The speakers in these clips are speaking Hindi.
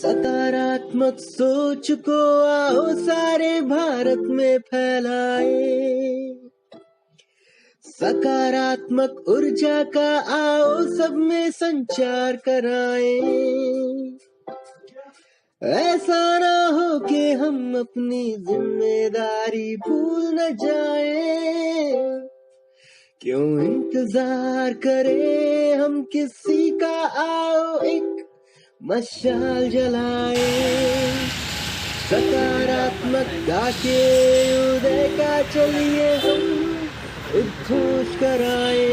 सकारात्मक सोच को आओ सारे भारत में फैलाए, सकारात्मक ऊर्जा का आओ सब में संचार कराए। ऐसा ना हो कि हम अपनी जिम्मेदारी भूल न जाए, क्यों इंतजार करें हम किसी का, आओ एक मशाल जलाए, सकारात्मकता के उदय का चलिए हम उद्घोष कराए।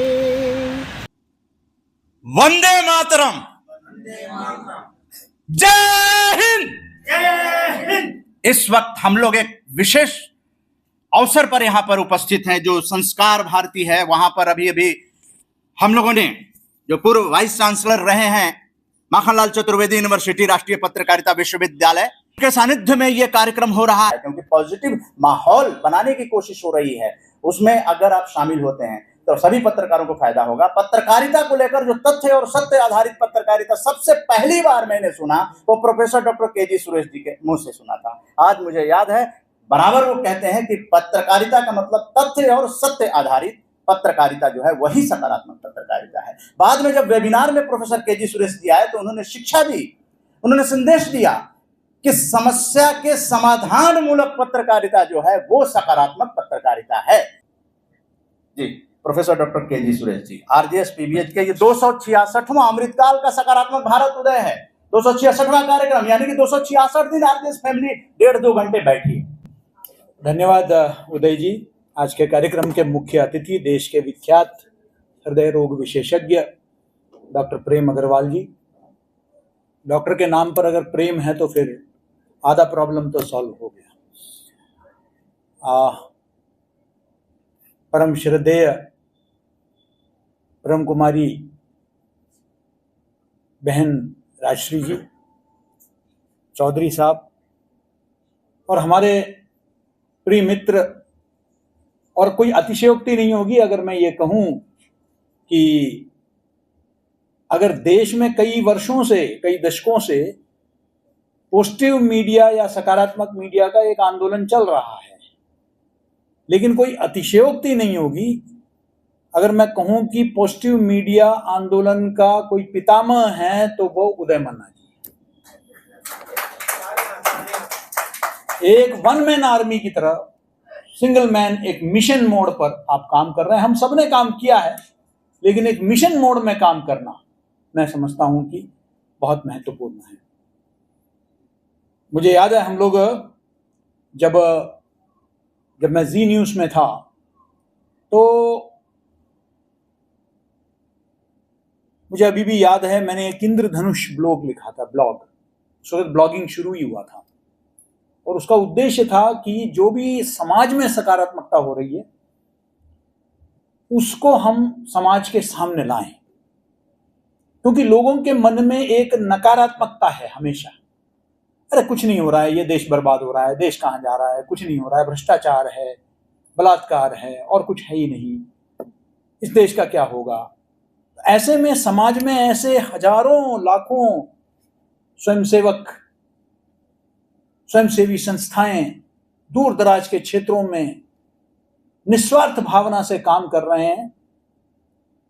वंदे मातरम, जय हिंद, जय हिंद। इस वक्त हम लोग एक विशेष अवसर पर यहां पर उपस्थित हैं, जो संस्कार भारती है। वहां पर अभी हम लोगों ने, जो पूर्व वाइस चांसलर रहे हैं माखनलाल चतुर्वेदी यूनिवर्सिटी राष्ट्रीय पत्रकारिता विश्वविद्यालय के सानिध्य में यह कार्यक्रम हो रहा है, क्योंकि पॉजिटिव माहौल बनाने की कोशिश हो रही है। उसमें अगर आप शामिल होते हैं तो सभी पत्रकारों को फायदा होगा। पत्रकारिता को लेकर जो तथ्य और सत्य आधारित पत्रकारिता सबसे पहली बार मैंने सुना, वो professor doctor KG. Suresh ji के मुंह से सुना था। आज मुझे याद है, बराबर वो कहते हैं कि पत्रकारिता का मतलब तथ्य और सत्य आधारित पत्रकारिता जो है वही सकारात्मक पत्रकारिता है। बाद में जब वेबिनार में प्रोफेसर के.जी. सुरेश जी आए तो उन्होंने शिक्षा दी, उन्होंने संदेश दिया कि समस्या के समाधान मूलक पत्रकारिता जो है वो सकारात्मक पत्रकारिता है। जी, professor doctor KG. Suresh ji, RJS PBH के ये 266वां अमृतकाल का सकारात्मक भारत उदय है। 266वां कार्यक्रम, यानी कि 266 दिन आरजेएस फैमिली 1.5-2 घंटे बैठी। धन्यवाद उदय जी। आज के कार्यक्रम के मुख्य अतिथि देश के विख्यात हृदय रोग विशेषज्ञ डॉक्टर प्रेम अग्रवाल जी। डॉक्टर के नाम पर अगर प्रेम है तो फिर आधा प्रॉब्लम तो सॉल्व हो गया। परम श्रद्धेय ब्रह्म कुमारी बहन राजश्री जी, चौधरी साहब, और हमारे प्रिय मित्र, और कोई अतिशयोक्ति नहीं होगी अगर मैं ये कहूं कि अगर देश में कई वर्षों से, कई दशकों से पॉजिटिव मीडिया या सकारात्मक मीडिया का एक आंदोलन चल रहा है, लेकिन कोई अतिशयोक्ति नहीं होगी अगर मैं कहूं कि पॉजिटिव मीडिया आंदोलन का कोई पितामह है तो वो उदय मन्ना जी। एक वन मैन आर्मी की तरह, सिंगल मैन, एक मिशन मोड पर आप काम कर रहे हैं। हम सब ने काम किया है, लेकिन एक मिशन मोड में काम करना मैं समझता हूं कि बहुत महत्वपूर्ण है। मुझे याद है, हम लोग जब मैं जी न्यूज़ में था तो मुझे अभी भी याद है, मैंने एक इंद्रधनुष ब्लॉग लिखा था, ब्लॉग। उस वक्त ब्लॉगिंग शुरू ही हुआ था और उसका उद्देश्य था कि जो भी समाज में सकारात्मकता हो रही है उसको हम समाज के सामने लाएं, क्योंकि लोगों के मन में एक नकारात्मकता है हमेशा। अरे कुछ नहीं हो रहा है, ये देश बर्बाद हो रहा है, देश कहाँ जा रहा है, कुछ नहीं हो रहा है, भ्रष्टाचार है, बलात्कार है, और कुछ है ही नहीं, इस देश का क्या होगा। ऐसे में समाज में ऐसे हजारों लाखों स्वयंसेवक, स्वयंसेवी संस्थाएं दूर दराज के क्षेत्रों में निस्वार्थ भावना से काम कर रहे हैं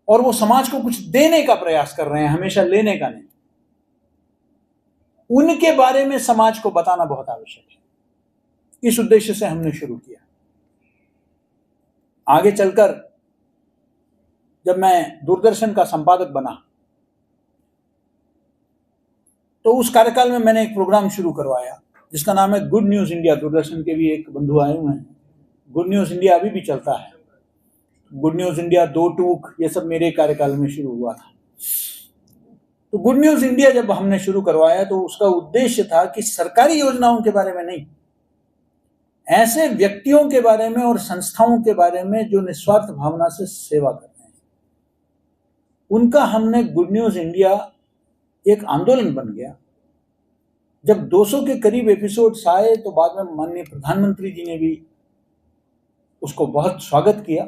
और वो समाज को कुछ देने का प्रयास कर रहे हैं, हमेशा लेने का नहीं। उनके बारे में समाज को बताना बहुत आवश्यक है। इस उद्देश्य से हमने शुरू किया। आगे चलकर जब मैं दूरदर्शन का संपादक बना तो उस कार्यकाल में मैंने एक प्रोग्राम शुरू करवाया जिसका नाम है गुड न्यूज इंडिया। दूरदर्शन के भी एक बंधु आए हुए हैं। गुड न्यूज इंडिया अभी भी चलता है। गुड न्यूज इंडिया, दो टूक, ये सब मेरे कार्यकाल में शुरू हुआ था। तो गुड न्यूज इंडिया जब हमने शुरू करवाया तो उसका उद्देश्य था कि सरकारी योजनाओं के बारे में नहीं, ऐसे व्यक्तियों के बारे में और संस्थाओं के बारे में जो निस्वार्थ भावना से सेवा करते हैं, उनका हमने गुड न्यूज इंडिया एक आंदोलन बन गया। जब 200 के करीब एपिसोड्स आए तो बाद में माननीय प्रधानमंत्री जी ने भी उसको बहुत स्वागत किया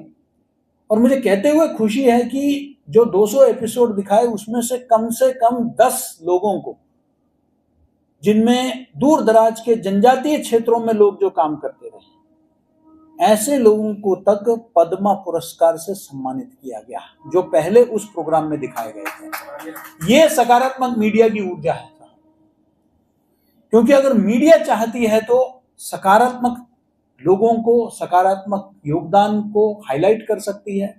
और मुझे कहते हुए खुशी है कि जो 200 एपिसोड दिखाए उसमें से कम 10 लोगों को, जिनमें दूर दराज के जनजातीय क्षेत्रों में लोग जो काम करते रहे, ऐसे लोगों को तक पद्मा पुरस्कार से सम्मानित किया गया, जो पहले उस प्रोग्राम में दिखाए गए थे। ये सकारात्मक मीडिया की ऊर्जा है, क्योंकि अगर मीडिया चाहती है तो सकारात्मक लोगों को, सकारात्मक योगदान को हाईलाइट कर सकती है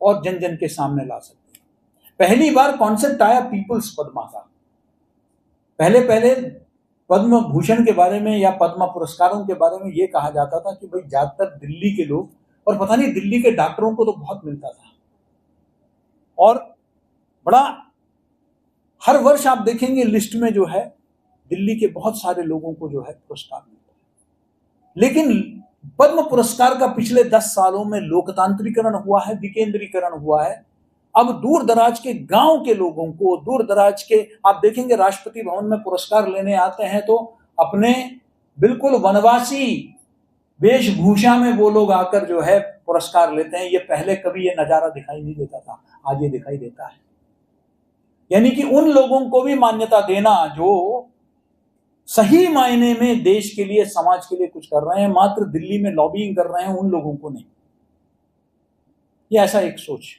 और जन जन के सामने ला सकती है। पहली बार कॉन्सेप्ट आया पीपुल्स पद्मा का। पहले पद्म भूषण के बारे में या पद्मा पुरस्कारों के बारे में यह कहा जाता था कि भाई ज्यादातर दिल्ली के लोग, और पता नहीं दिल्ली के डॉक्टरों को तो बहुत मिलता था, और बड़ा हर वर्ष आप देखेंगे लिस्ट में जो है दिल्ली के बहुत सारे लोगों को जो है पुरस्कार मिलता है। लेकिन पद्म पुरस्कार का पिछले 10 सालों में लोकतांत्रिकरण हुआ है, विकेंद्रीकरण हुआ है। अब दूर दराज के गांव के लोगों को, दूर दराज के, आप देखेंगे राष्ट्रपति भवन में पुरस्कार लेने आते हैं तो अपने बिल्कुल वनवासी वेशभूषा में वो लोग आकर जो है पुरस्कार लेते हैं। ये पहले कभी ये नजारा दिखाई नहीं देता था, आज ये दिखाई देता है। यानी कि उन लोगों को भी मान्यता देना जो सही मायने में देश के लिए, समाज के लिए कुछ कर रहे हैं, मात्र दिल्ली में लॉबिंग कर रहे हैं, उन लोगों को नहीं। ये ऐसा एक सोच।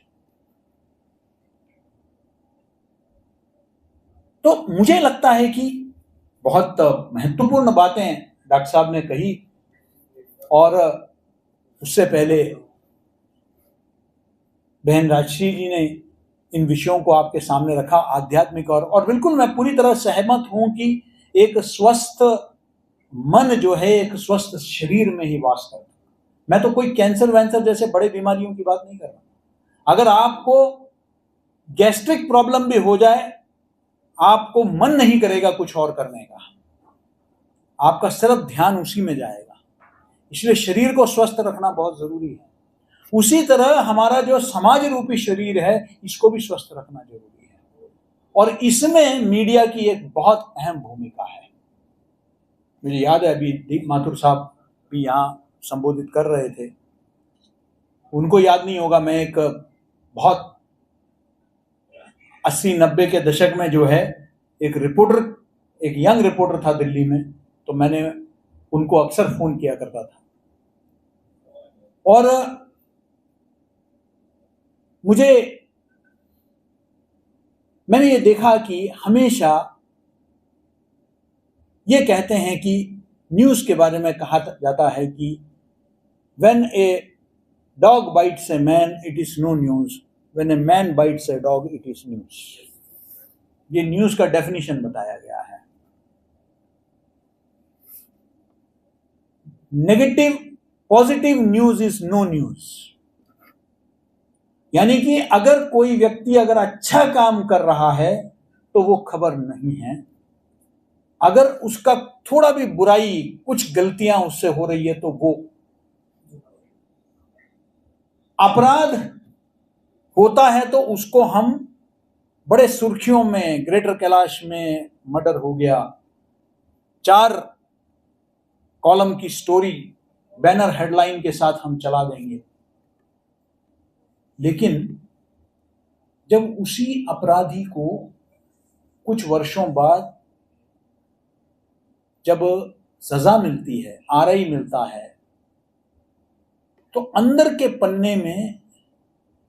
तो मुझे लगता है कि बहुत महत्वपूर्ण बातें डॉक्टर साहब ने कही, और उससे पहले बहन राजश्री जी ने इन विषयों को आपके सामने रखा, आध्यात्मिक और बिल्कुल मैं पूरी तरह सहमत हूं कि एक स्वस्थ मन जो है एक स्वस्थ शरीर में ही वास करता है। मैं तो कोई कैंसर वैंसर जैसे बड़े बीमारियों की बात नहीं कर रहा। अगर आपको गैस्ट्रिक प्रॉब्लम भी हो जाए, आपको मन नहीं करेगा कुछ और करने का, आपका सिर्फ ध्यान उसी में जाएगा। इसलिए शरीर को स्वस्थ रखना बहुत जरूरी है। उसी तरह हमारा जो समाज रूपी शरीर है, इसको भी स्वस्थ रखना जरूरी है, और इसमें मीडिया की एक बहुत अहम भूमिका है। मुझे याद है अभी दीप माथुर साहब भी यहाँ संबोधित कर रहे थे, उनको याद नहीं होगा, मैं एक बहुत 80-90 के दशक में जो है एक रिपोर्टर, एक यंग रिपोर्टर था दिल्ली में, तो मैंने उनको अक्सर फोन किया करता था, और मैंने ये देखा कि हमेशा ये कहते हैं कि न्यूज के बारे में कहा जाता है कि when a dog bites a man it is no news, when a man bites a dog it is news. ये न्यूज का डेफिनेशन बताया गया है। Negative positive news is no news. यानी कि अगर कोई व्यक्ति अगर अच्छा काम कर रहा है तो वो खबर नहीं है, अगर उसका थोड़ा भी बुराई, कुछ गलतियां उससे हो रही है तो वो अपराध होता है, तो उसको हम बड़े सुर्खियों में, ग्रेटर कैलाश में मर्डर हो गया, 4 कॉलम की स्टोरी बैनर हेडलाइन के साथ हम चला देंगे। लेकिन जब उसी अपराधी को कुछ वर्षों बाद जब सजा मिलती है, आरआई मिलता है, तो अंदर के पन्ने में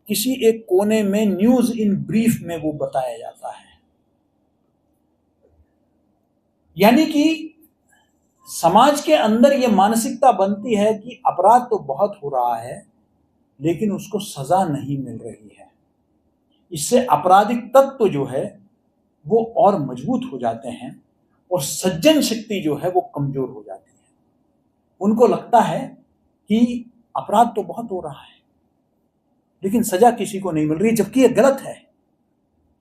किसी एक कोने में न्यूज इन ब्रीफ में वो बताया जाता है। यानी कि समाज के अंदर ये मानसिकता बनती है कि अपराध तो बहुत हो रहा है लेकिन उसको सजा नहीं मिल रही है। इससे आपराधिक तत्व जो है वो और मजबूत हो जाते हैं और सज्जन शक्ति जो है वो कमजोर हो जाती है। उनको लगता है कि अपराध तो बहुत हो रहा है लेकिन सजा किसी को नहीं मिल रही, जबकि ये गलत है।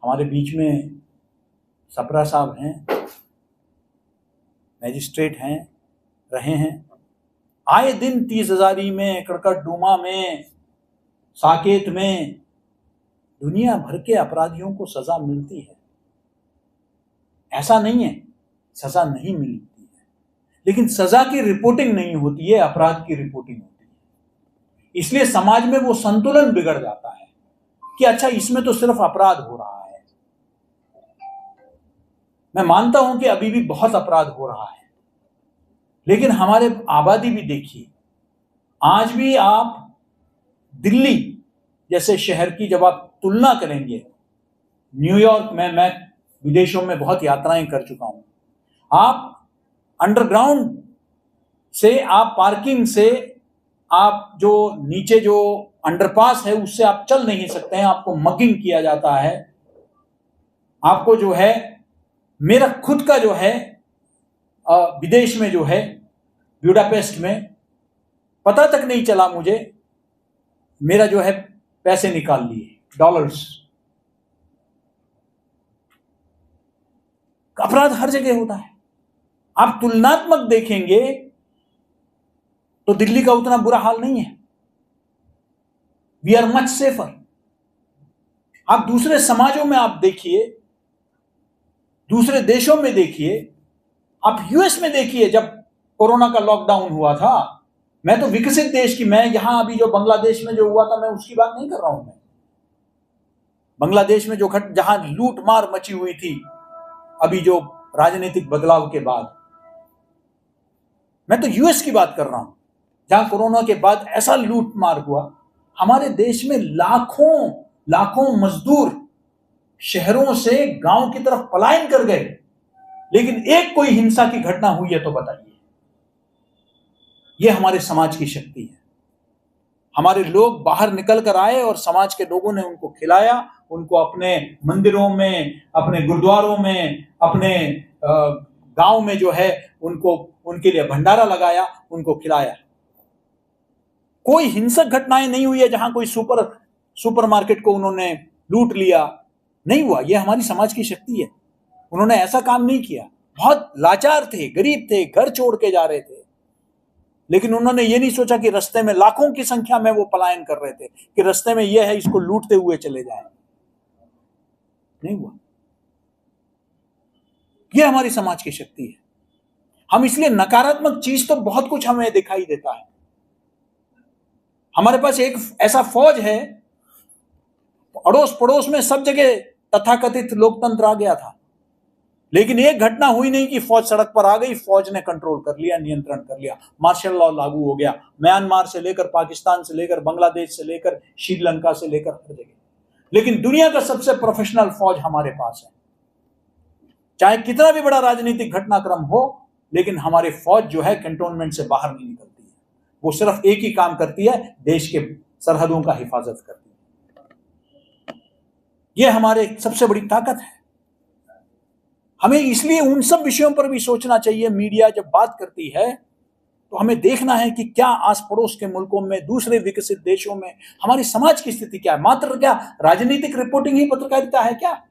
हमारे बीच में सप्रा साहब हैं, मैजिस्ट्रेट हैं, रहे हैं, आए दिन 30,000 में, कड़कड़ डूमा में, साकेत में दुनिया भर के अपराधियों को सजा मिलती है। ऐसा नहीं है सजा नहीं मिलती है, लेकिन सजा की रिपोर्टिंग नहीं होती है, अपराध की रिपोर्टिंग होती है। इसलिए समाज में वो संतुलन बिगड़ जाता है कि अच्छा इसमें तो सिर्फ अपराध हो रहा है। मैं मानता हूं कि अभी भी बहुत अपराध हो रहा है, लेकिन हमारे आबादी भी देखिए, आज भी आप दिल्ली जैसे शहर की जब आप तुलना करेंगे, न्यूयॉर्क में, मैं विदेशों में बहुत यात्राएं कर चुका हूं, आप अंडरग्राउंड से, आप पार्किंग से, आप जो नीचे जो अंडरपास है उससे आप चल नहीं सकते हैं, आपको मगिंग किया जाता है। आपको जो है, मेरा खुद का जो है विदेश में जो है, ब्यूडापेस्ट में, पता तक नहीं चला मुझे, मेरा जो है पैसे निकाल लिए, डॉलर्स। अपराध हर जगह होता है। आप तुलनात्मक देखेंगे तो दिल्ली का उतना बुरा हाल नहीं है। We are much safer. आप दूसरे समाजों में आप देखिए, दूसरे देशों में देखिए, आप यूएस में देखिए, जब कोरोना का लॉकडाउन हुआ था, मैं तो विकसित देश की, मैं यहां अभी जो बांग्लादेश में जो हुआ था मैं उसकी बात नहीं कर रहा हूं। मैं बांग्लादेश में जो जहां लूट मार मची हुई थी अभी जो राजनीतिक बदलाव के बाद, मैं तो यूएस की बात कर रहा हूं, जहां कोरोना के बाद ऐसा लूट मार हुआ। हमारे देश में लाखों लाखों मजदूर शहरों से गांव की तरफ पलायन कर गए, लेकिन एक कोई हिंसा की घटना हुई है तो बताइए। यह हमारे समाज की शक्ति है। हमारे लोग बाहर निकल कर आए और समाज के लोगों ने उनको खिलाया, उनको अपने मंदिरों में, अपने गुरुद्वारों में, अपने गांव में जो है उनको, उनके लिए भंडारा लगाया, उनको खिलाया। कोई हिंसक घटनाएं नहीं हुई है जहां कोई सुपरमार्केट को उन्होंने लूट लिया, नहीं हुआ। यह हमारी समाज की शक्ति है। उन्होंने ऐसा काम नहीं किया। बहुत लाचार थे, गरीब थे, घर छोड़ के जा रहे थे, लेकिन उन्होंने ये नहीं सोचा कि रास्ते में लाखों की संख्या में वो पलायन कर रहे थे कि रास्ते में यह है, इसको लूटते हुए चले जाएं। नहीं हुआ। यह हमारी समाज की शक्ति है। हम इसलिए नकारात्मक चीज तो बहुत कुछ हमें दिखाई देता है। हमारे पास एक ऐसा फौज है, अड़ोस पड़ोस में सब जगह तथाकथित लोकतंत्र आ गया था, लेकिन एक घटना हुई नहीं कि फौज सड़क पर आ गई, फौज ने कंट्रोल कर लिया, नियंत्रण कर लिया, मार्शल लॉ लागू हो गया। म्यांमार से लेकर, पाकिस्तान से लेकर, बांग्लादेश से लेकर, श्रीलंका से लेकर, हर जगह। लेकिन दुनिया का सबसे प्रोफेशनल फौज हमारे पास है। चाहे कितना भी बड़ा राजनीतिक घटनाक्रम हो, लेकिन हमारी फौज जो है कैंटोनमेंट से बाहर नहीं निकलती है। वो सिर्फ एक ही काम करती है, देश के सरहदों का हिफाजत करती है। यह हमारे सबसे बड़ी ताकत है। हमें इसलिए उन सब विषयों पर भी सोचना चाहिए। मीडिया जब बात करती है तो हमें देखना है कि क्या आस पड़ोस के मुल्कों में, दूसरे विकसित देशों में हमारी समाज की स्थिति क्या है। मात्र क्या राजनीतिक रिपोर्टिंग ही पत्रकारिता है क्या?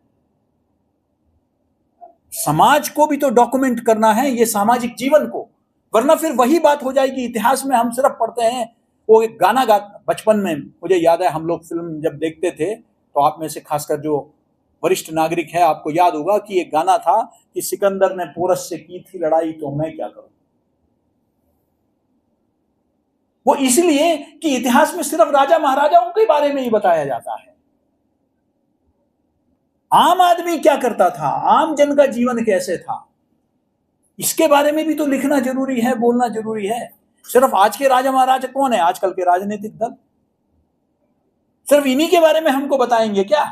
समाज को भी तो डॉक्यूमेंट करना है, ये सामाजिक जीवन को, वरना फिर वही बात हो जाएगी। इतिहास में हम सिर्फ पढ़ते हैं, वो एक गाना गा, बचपन में मुझे याद है, हम लोग फिल्म जब देखते थे तो आप में से खासकर जो वरिष्ठ नागरिक है आपको याद होगा कि एक गाना था कि सिकंदर ने पोरस से की थी लड़ाई तो मैं क्या करूं। वो इसलिए कि इतिहास में सिर्फ राजा महाराजाओं के बारे में ही बताया जाता है। आम आदमी क्या करता था, आम जन का जीवन कैसे था, इसके बारे में भी तो लिखना जरूरी है, बोलना जरूरी है। सिर्फ आज के राजा महाराजा कौन है? आजकल के राजनीतिक दल। सिर्फ इन्हीं के बारे में हमको बताएंगे क्या?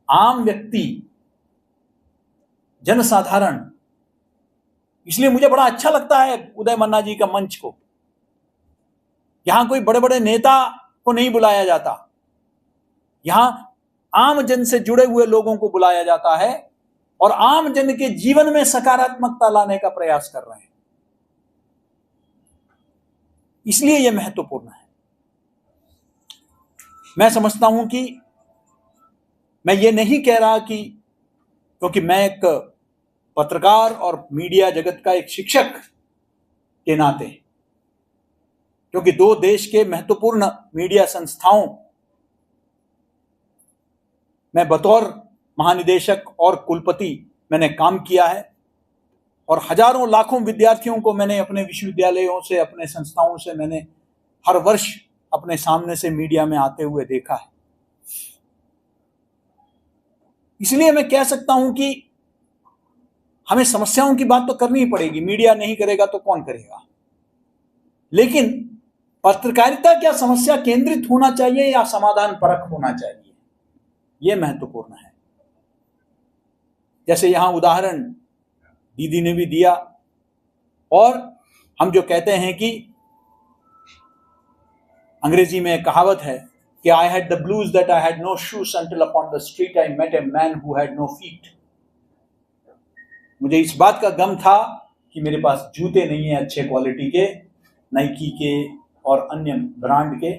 आम व्यक्ति, जनसाधारण। इसलिए मुझे बड़ा अच्छा लगता है उदय मन्ना जी का मंच को। यहां कोई बड़े बड़े नेता को नहीं बुलाया जाता, यहां आम जन से जुड़े हुए लोगों को बुलाया जाता है और आम जन के जीवन में सकारात्मकता लाने का प्रयास कर रहे हैं। इसलिए यह महत्वपूर्ण है। मैं समझता हूं कि मैं ये नहीं कह रहा कि, क्योंकि मैं एक पत्रकार और मीडिया जगत का एक शिक्षक के नाते, क्योंकि दो देश के महत्वपूर्ण मीडिया संस्थाओं में बतौर महानिदेशक और कुलपति मैंने काम किया है और हजारों लाखों विद्यार्थियों को मैंने अपने विश्वविद्यालयों से, अपने संस्थाओं से मैंने हर वर्ष अपने सामने से मीडिया में आते हुए देखा है। इसलिए मैं कह सकता हूं कि हमें समस्याओं की बात तो करनी ही पड़ेगी, मीडिया नहीं करेगा तो कौन करेगा। लेकिन पत्रकारिता क्या समस्या केंद्रित होना चाहिए या समाधान परक होना चाहिए, यह महत्वपूर्ण है। जैसे यहां उदाहरण दीदी ने भी दिया, और हम जो कहते हैं कि अंग्रेजी में कहावत है कि I had the blues that I had no shoes until upon the street I met a man who had no feet. मुझे इस बात का गम था कि मेरे पास जूते नहीं है अच्छे क्वालिटी के, नाइकी के और अन्य ब्रांड के,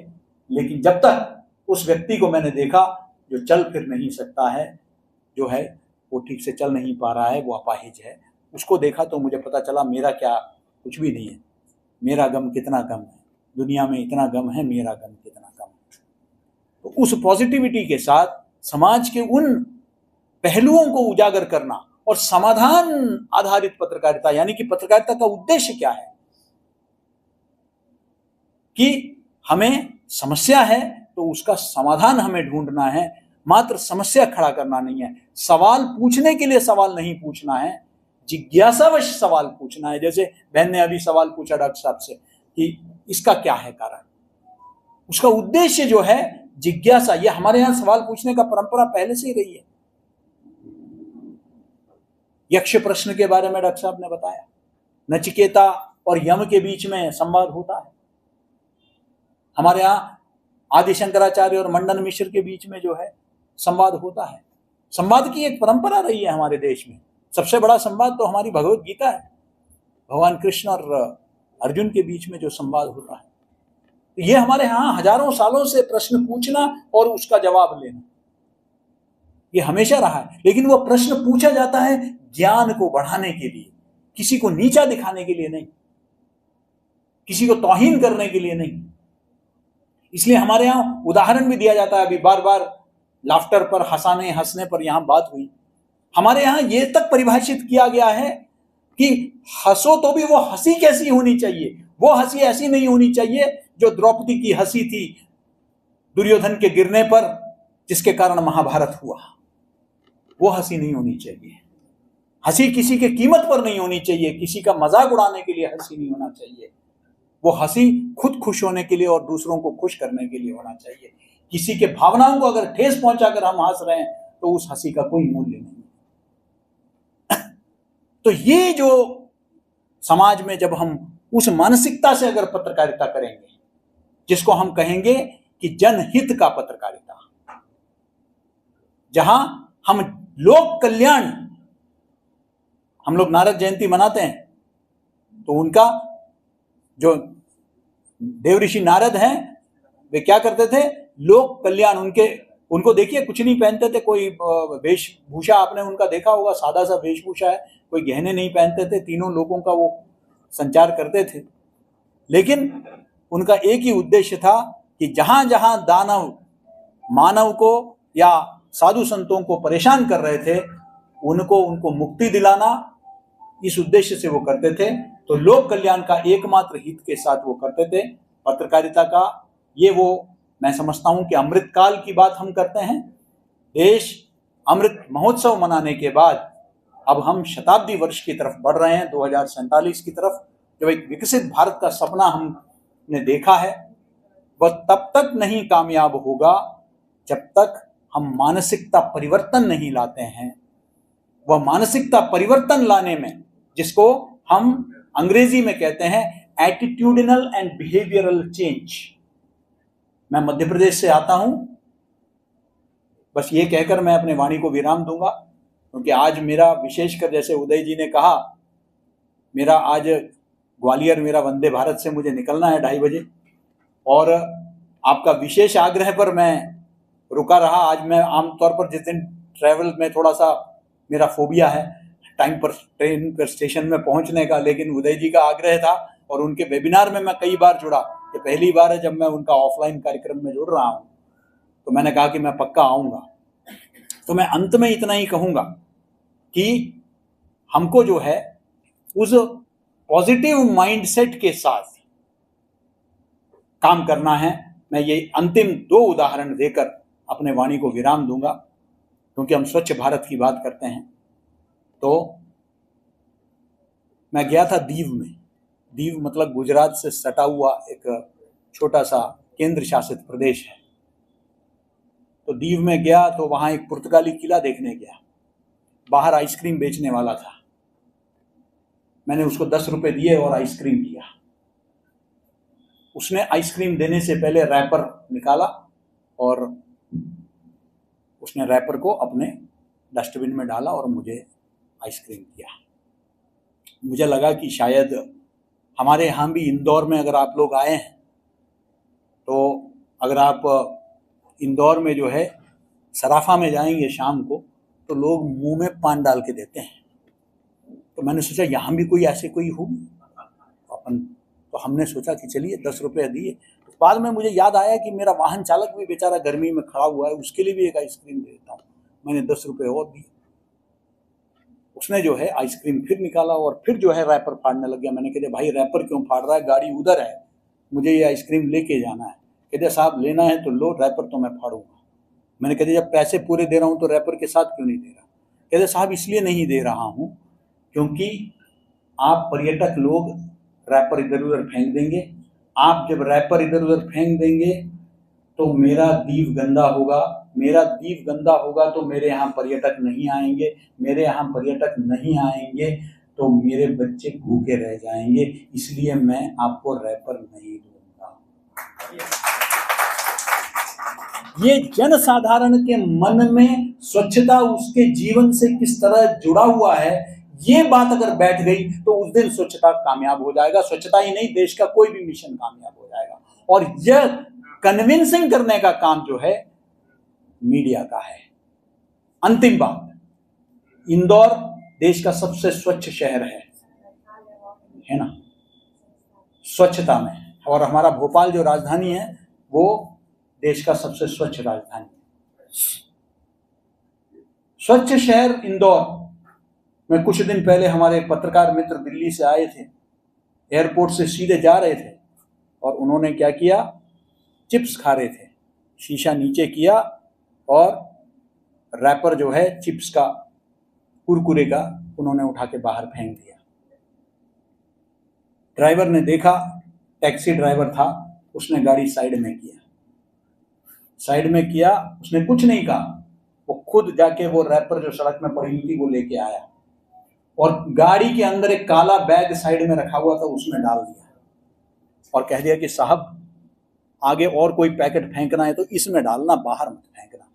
लेकिन जब तक उस व्यक्ति को मैंने देखा जो चल फिर नहीं सकता है, जो है वो ठीक से चल नहीं पा रहा है, वो अपाहिज है, उसको देखा तो मुझे पता चला मेरा क्या कुछ भी नहीं है, मेरा गम कितना कम है, दुनिया में इतना गम है, मेरा गम कितना कम है। तो उस पॉजिटिविटी के साथ समाज के उन पहलुओं को उजागर करना और समाधान आधारित पत्रकारिता, यानी कि पत्रकारिता का उद्देश्य क्या है कि हमें समस्या है तो उसका समाधान हमें ढूंढना है, मात्र समस्या खड़ा करना नहीं है। सवाल पूछने के लिए सवाल नहीं पूछना है, जिज्ञासावश सवाल पूछना है। जैसे बहन ने अभी सवाल पूछा डॉक्टर साहब से कि इसका क्या है कारण, उसका उद्देश्य जो है जिज्ञासा। ये हमारे यहां सवाल पूछने का परंपरा पहले से ही रही है। यक्ष प्रश्न के बारे में डॉक्टर साहब ने बताया, नचिकेता और यम के बीच में संवाद होता है। हमारे यहाँ आदि शंकराचार्य और मंडन मिश्र के बीच में जो है संवाद होता है। संवाद की एक परंपरा रही है हमारे देश में। सबसे बड़ा संवाद तो हमारी भगवत गीता है, भगवान कृष्ण और अर्जुन के बीच में जो संवाद होता है। तो ये हमारे यहाँ हजारों सालों से प्रश्न पूछना और उसका जवाब लेना, ये हमेशा रहा है। लेकिन वो प्रश्न पूछा जाता है ज्ञान को बढ़ाने के लिए, किसी को नीचा दिखाने के लिए नहीं, किसी को तौहीन करने के लिए नहीं। इसलिए हमारे यहाँ उदाहरण भी दिया जाता है। अभी बार बार लाफ्टर पर, हंसने पर यहाँ बात हुई। हमारे यहाँ ये तक परिभाषित किया गया है कि हंसो तो भी वो हंसी कैसी होनी चाहिए। वो हंसी ऐसी नहीं होनी चाहिए जो द्रौपदी की हंसी थी दुर्योधन के गिरने पर, जिसके कारण महाभारत हुआ। वो हंसी नहीं होनी चाहिए। हंसी किसी के कीमत पर नहीं होनी चाहिए, किसी का मजाक उड़ाने के लिए हंसी नहीं होना चाहिए। वो हंसी खुद खुश होने के लिए और दूसरों को खुश करने के लिए होना चाहिए। किसी के भावनाओं को अगर ठेस पहुंचाकर हम हंस रहे हैं तो उस हंसी का कोई मूल्य नहीं। तो ये जो समाज में जब हम उस मानसिकता से अगर पत्रकारिता करेंगे, जिसको हम कहेंगे कि जनहित का पत्रकारिता, जहां हम लोक कल्याण, हम लोग नारद जयंती मनाते हैं तो उनका जो देवऋषि नारद हैं वे क्या करते थे, लोक कल्याण। उनको देखिए कुछ नहीं पहनते थे, कोई वेशभूषा आपने उनका देखा होगा, सादा सा वेशभूषा है, कोई गहने नहीं पहनते थे, तीनों लोगों का वो संचार करते थे। लेकिन उनका एक ही उद्देश्य था कि जहां जहां दानव मानव को या साधु संतों को परेशान कर रहे थे उनको मुक्ति दिलाना, इस उद्देश्य से वो करते थे। तो लोक कल्याण का एकमात्र हित के साथ वो करते थे पत्रकारिता का। ये वो मैं समझता हूं कि अमृतकाल की बात हम करते हैं। देश अमृत महोत्सव मनाने के बाद अब हम शताब्दी वर्ष की तरफ बढ़ रहे हैं, 2047 की तरफ, जब एक विकसित भारत का सपना हमने देखा है। वह तब तक नहीं कामयाब होगा जब तक हम मानसिकता परिवर्तन नहीं लाते हैं। वह मानसिकता परिवर्तन लाने में, जिसको हम अंग्रेजी में कहते हैं एटीट्यूडिनल एंड बिहेवियरल चेंज। मैं मध्य प्रदेश से आता हूं, बस ये कहकर मैं अपने वाणी को विराम दूंगा, क्योंकि आज मेरा विशेषकर, जैसे उदय जी ने कहा, मेरा आज ग्वालियर, मेरा वंदे भारत से मुझे निकलना है 2:30 बजे, और आपका विशेष आग्रह पर मैं रुका रहा। आज मैं आमतौर पर जिस दिन ट्रैवल में थोड़ा सा मेरा फोबिया है टाइम पर ट्रेन पर स्टेशन में पहुंचने का, लेकिन उदय जी का आग्रह था और उनके वेबिनार में मैं कई बार जुड़ा। ये पहली बार है जब मैं उनका ऑफलाइन कार्यक्रम में जुड़ रहा हूं, तो मैंने कहा कि मैं पक्का आऊंगा। तो मैं अंत में इतना ही कहूंगा कि हमको जो है उस पॉजिटिव माइंडसेट के साथ काम करना है। मैं ये अंतिम 2 उदाहरण देकर अपने वाणी को विराम दूंगा, क्योंकि हम स्वच्छ भारत की बात करते हैं। तो मैं गया था दीव में। दीव मतलब गुजरात से सटा हुआ एक छोटा सा केंद्र शासित प्रदेश है। तो दीव में गया तो वहाँ एक पुर्तगाली किला देखने गया। बाहर आइसक्रीम बेचने वाला था। मैंने उसको 10 रुपए दिए और आइसक्रीम लिया। उसने आइसक्रीम देने से पहले रैपर निकाला और उसने रैपर को अपने डस्टबिन में डाला और मुझे आइसक्रीम दिया। मुझे लगा कि शायद हमारे यहाँ भी इंदौर में अगर आप लोग आए हैं तो अगर आप इंदौर में जो है सराफा में जाएंगे शाम को तो लोग मुंह में पान डाल के देते हैं। तो मैंने सोचा यहाँ भी कोई ऐसे कोई हो तो हमने सोचा कि चलिए 10 रुपये दिए। तो बाद में मुझे याद आया कि मेरा वाहन चालक भी बेचारा गर्मी में खड़ा हुआ है, उसके लिए भी एक आइसक्रीम दे देता हूँ। मैंने 10 रुपये और दिए। उसने जो है आइसक्रीम फिर निकाला और फिर जो है रैपर फाड़ने लग गया। मैंने कहा भाई रैपर क्यों फाड़ रहा है, गाड़ी उधर है, मुझे ये आइसक्रीम लेके जाना है। कहते साहब लेना है तो लो, रैपर तो मैं फाड़ूंगा। मैंने कहते जब पैसे पूरे दे रहा हूँ तो रैपर के साथ क्यों नहीं दे रहा? कहते साहब इसलिए नहीं दे रहा हूँ क्योंकि आप पर्यटक लोग रैपर इधर उधर फेंक देंगे। आप जब रैपर इधर उधर फेंक देंगे तो मेरा दीव गंदा होगा। मेरा दीव गंदा होगा तो मेरे यहाँ पर्यटक नहीं आएंगे। मेरे यहाँ पर्यटक नहीं आएंगे तो मेरे बच्चे भूखे रह जाएंगे। इसलिए मैं आपको रैपर नहीं दूंगा। ये जनसाधारण के मन में स्वच्छता उसके जीवन से किस तरह जुड़ा हुआ है, ये बात अगर बैठ गई तो उस दिन स्वच्छता कामयाब हो जाएगा। स्वच्छता ही नहीं, देश का कोई भी मिशन कामयाब हो जाएगा। और यह कन्विंसिंग करने का काम जो है मीडिया का है। अंतिम बात, इंदौर देश का सबसे स्वच्छ शहर है ना, स्वच्छता में। और हमारा भोपाल जो राजधानी है वो देश का सबसे स्वच्छ राजधानी है। स्वच्छ शहर इंदौर में कुछ दिन पहले हमारे पत्रकार मित्र दिल्ली से आए थे। एयरपोर्ट से सीधे जा रहे थे और उन्होंने क्या किया, चिप्स खा रहे थे। शीशा नीचे किया और रैपर जो है चिप्स का, कुरकुरे का, उन्होंने उठा के बाहर फेंक दिया। ड्राइवर ने देखा, टैक्सी ड्राइवर था, उसने गाड़ी साइड में किया। साइड में किया, उसने कुछ नहीं कहा। वो खुद जाके वो रैपर जो सड़क में पड़ी हुई थी वो लेके आया और गाड़ी के अंदर एक काला बैग साइड में रखा हुआ था उसमें डाल दिया और कह दिया कि साहब आगे और कोई पैकेट फेंकना है तो इसमें डालना, बाहर मत फेंकना।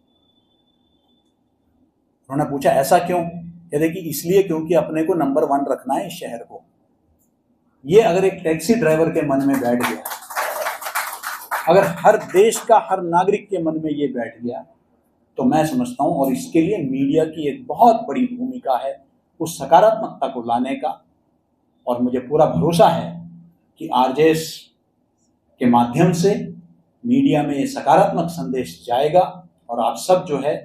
उन्होंने पूछा ऐसा क्यों? कहते कि इसलिए क्योंकि अपने को नंबर 1 रखना है इस शहर को। ये अगर एक टैक्सी ड्राइवर के मन में बैठ गया, अगर हर देश का हर नागरिक के मन में ये बैठ गया तो मैं समझता हूं, और इसके लिए मीडिया की एक बहुत बड़ी भूमिका है उस सकारात्मकता को लाने का। और मुझे पूरा भरोसा है कि आरजेएस के माध्यम से मीडिया में ये सकारात्मक संदेश जाएगा और आप सब जो है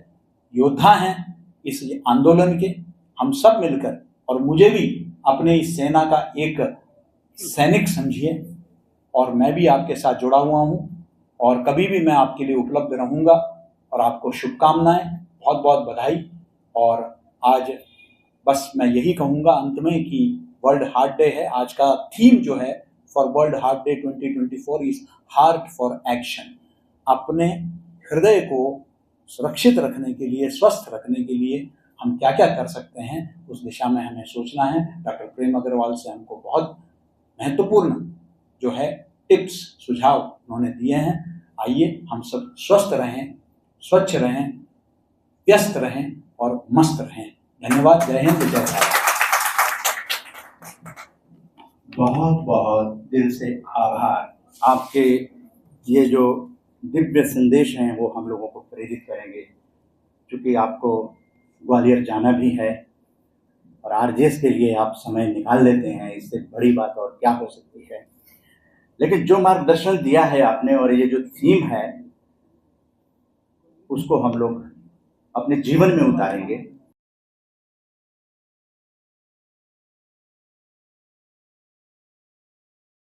योद्धा हैं इस आंदोलन के। हम सब मिलकर, और मुझे भी अपने इस सेना का एक सैनिक समझिए, और मैं भी आपके साथ जुड़ा हुआ हूँ और कभी भी मैं आपके लिए उपलब्ध रहूँगा। और आपको शुभकामनाएं, बहुत बहुत बधाई। और आज बस मैं यही कहूँगा अंत में कि वर्ल्ड हार्ट डे है। आज का थीम जो है for world heart day 2024 is heart for action. अपने हृदय को सुरक्षित रखने के लिए, स्वस्थ रखने के लिए हम क्या क्या कर सकते हैं उस दिशा में हमें सोचना है। डॉक्टर प्रेम अग्रवाल से हमको बहुत महत्वपूर्ण जो है टिप्स, सुझाव उन्होंने दिए हैं। आइए हम सब स्वस्थ रहें, स्वच्छ रहें, व्यस्त रहें और मस्त रहें। धन्यवाद। जय हिंद, जय भारत। बहुत बहुत दिल से आभार। आपके ये जो दिव्य संदेश हैं वो हम लोगों को प्रेरित करेंगे। क्योंकि आपको ग्वालियर जाना भी है और आरजेएस के लिए आप समय निकाल लेते हैं, इससे बड़ी बात और क्या हो सकती है। लेकिन जो मार्गदर्शन दिया है आपने और ये जो थीम है उसको हम लोग अपने जीवन में उतारेंगे